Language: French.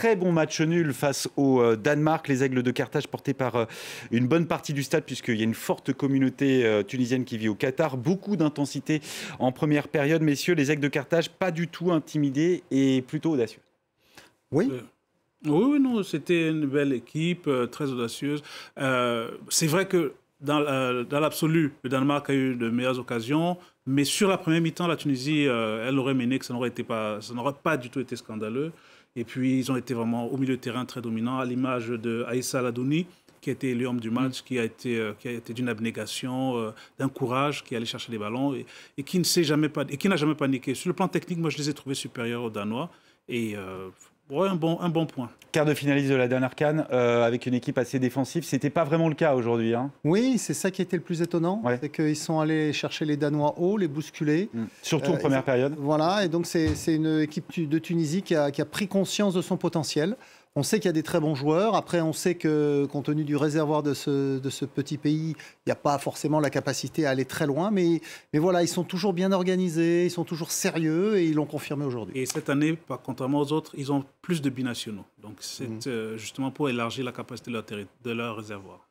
très bon match nul face au Danemark. Les Aigles de Carthage portés par une bonne partie du stade puisqu'il y a une forte communauté tunisienne qui vit au Qatar. Beaucoup d'intensité en première période. Messieurs, les Aigles de Carthage, pas du tout intimidés et plutôt audacieux. Oui. Oui, non, c'était une belle équipe, très audacieuse. C'est vrai que dans l'absolu, le Danemark a eu de meilleures occasions, mais sur la première mi-temps, la Tunisie, elle aurait mené que ça n'aurait pas du tout été scandaleux. Et puis, ils ont été vraiment au milieu de terrain très dominants, à l'image de Aïssa Ladouni, qui a été élu homme du match, qui a été d'une abnégation, d'un courage, qui allait chercher les ballons et qui n'a jamais paniqué. Sur le plan technique, moi, je les ai trouvés supérieurs aux Danois. Et ouais, un bon point. Quart de finaliste de la dernière CAN, avec une équipe assez défensive. Ce n'était pas vraiment le cas aujourd'hui. Hein. Oui, c'est ça qui était le plus étonnant. Ouais. C'est qu'ils sont allés chercher les Danois haut, les bousculer. Surtout en première période. Voilà, et donc c'est une équipe de Tunisie qui a pris conscience de son potentiel. On sait qu'il y a des très bons joueurs. Après, on sait que, compte tenu du réservoir de ce petit pays, il n'y a pas forcément la capacité à aller très loin. Mais voilà, ils sont toujours bien organisés, ils sont toujours sérieux et ils l'ont confirmé aujourd'hui. Et cette année, contrairement aux autres, ils ont plus de binationaux. Donc, c'est justement pour élargir la capacité de leur réservoir.